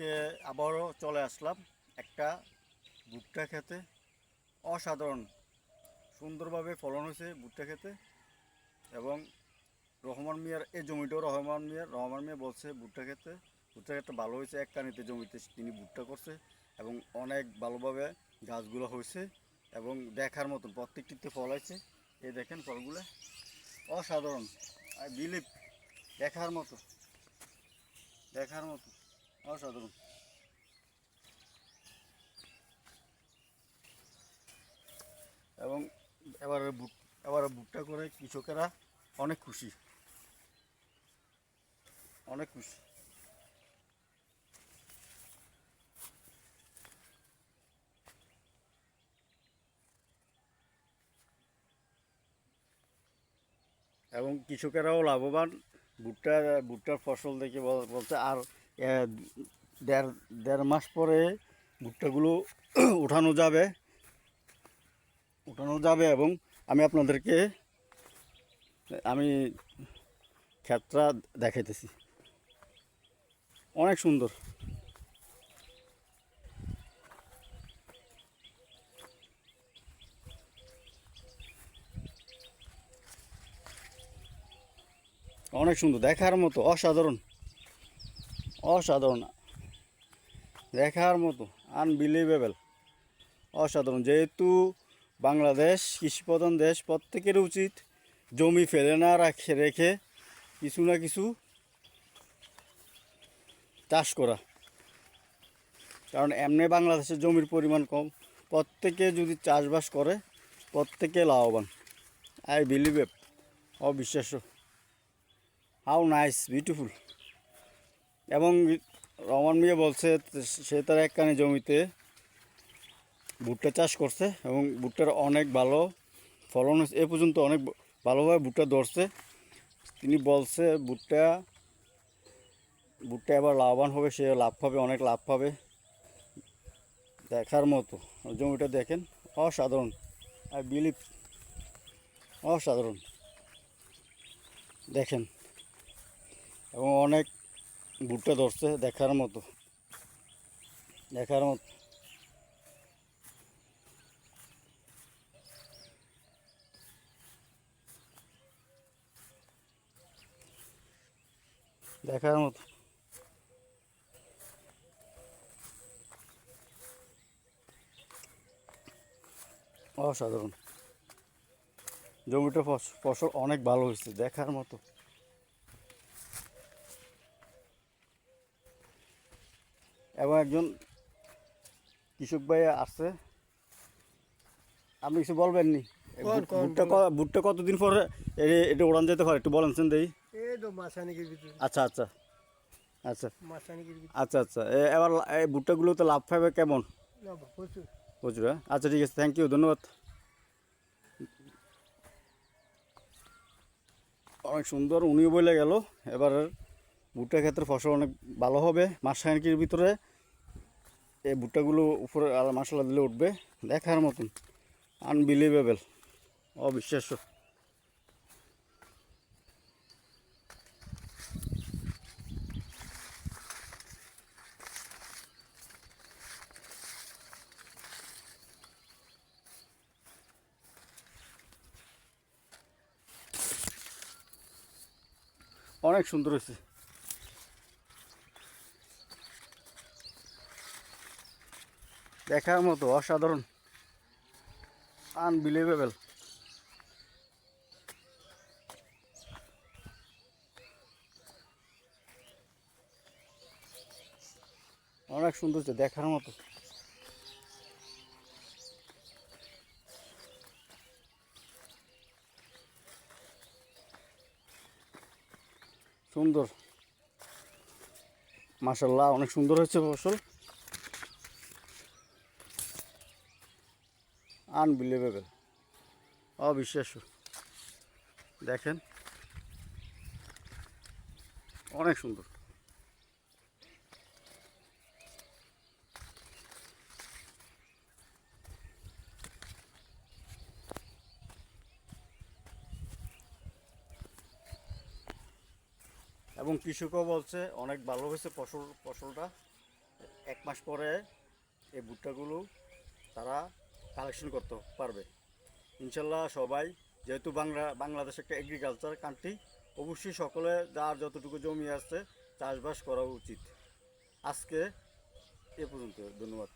আজকে আবারও চলে আসলাম একটা ভুট্টা খেতে। অসাধারণ সুন্দরভাবে ফলন হয়েছে ভুট্টা খেতে। এবং রহমান মিয়ার এই জমিটাও রহমান মিয়া বলছে ভুট্টা খেতে ভালো হয়েছে। এক কানিতে জমিতে তিনি ভুট্টা করছে এবং অনেক ভালোভাবে গাছগুলো হয়েছে এবং দেখার মতন প্রত্যেকটিতে ফল আছে। এই দেখেন ফলগুলো অসাধারণ, আই বিলিভ, দেখার মতো অসাধারণ। এবং এবারে এবারে ভুট্টা করে কৃষকেরা অনেক খুশি, অনেক খুশি। এবং কৃষকেরাও লাভবান। ভুট্টার ফসল দেখে বলছে আর এ, দেড় দেড় মাস পরে ভুট্টাগুলো উঠানো যাবে এবং আমি আপনাদেরকে ক্ষেতটা দেখাইতেছি, অনেক সুন্দর, অনেক সুন্দর, দেখার মতো, অসাধারণ, অসাধারণ, দেখার মতো, আনবিলিভেবল, অসাধারণ। যেহেতু বাংলাদেশ কৃষিপ্রধান দেশ, প্রত্যেকের উচিত জমি ফেলে না রেখে কিছু না কিছু চাষ করা। কারণ এমনি বাংলাদেশের জমির পরিমাণ কম, প্রত্যেকে যদি চাষবাস করে প্রত্যেকে লাভবান। আই বিলিভ ইট, অবিশ্বাস্য, হাউ নাইস, বিউটিফুল। এবং রহমান মিয়া বলছে সে তার একখানি জমিতে ভুট্টা চাষ করছে এবং ভুট্টার অনেক ভালো ফলন হয়েছে। এ পর্যন্ত অনেক ভালোভাবে ভুট্টা ধরছে। তিনি বলছে ভুট্টা এবার লাভবান হবে, সে লাভ পাবে, অনেক লাভ পাবে। দেখার মতো জমিটা দেখেন, অসাধারণ, আই বিলিভ, অসাধারণ, দেখেন। এবং অনেক ভুট্টা ধরছে, দেখার মতো, দেখার মতো। দেখার মতো, অসাধারণ। জমিটা ফসল অনেক ভালো হয়েছে, দেখার মতো। এবং একজন কৃষক ভাই আসছে, আপনি কিছু বলবেন নি? ভুট্টা কতদিন পরে এটা উড়ান যেতে পারে একটু বলেন দেই। আচ্ছা আচ্ছা আচ্ছা আচ্ছা আচ্ছা, এবার এই ভুট্টাগুলোতে লাভ পাবে কেমন? প্রচুর, হ্যাঁ? আচ্ছা ঠিক আছে, থ্যাংক ইউ, ধন্যবাদ। অনেক সুন্দর, উনিও বলে গেল এবারের ভুট্টা ক্ষেত্রে ফসল অনেক ভালো হবে। মাস খানেকের ভিতরে এই ভুট্টাগুলো উপরে মশলা দিলে উঠবে, দেখার মতন, আনবিলিভেবল, অবিশ্বাস্য। অনেক সুন্দর হয়েছে, দেখার মতো, অসাধারণ, আনবিলিভেবল। অনেক সুন্দর হচ্ছে, দেখার মতো। সুন্দর, মাশাল্লাহ, অনেক সুন্দর হয়েছে ফসল, আনবিলিভেবল, অবিশ্বাস্য, দেখেন, অনেক সুন্দর। এবং কৃষকও বলছে অনেক ভালো হয়েছে ফসলটা। 1 মাস পরে এই ভুট্টাগুলো তারা কালেকশন করতে পারবে ইনশাল্লাহ। সবাই যেহেতু বাংলাদেশ একটা এগ্রিকালচার কান্ট্রি, অবশ্যই সকলে যার যতটুকু জমি আছে চাষবাস করা উচিত। আজকে এ পর্যন্ত, ধন্যবাদ।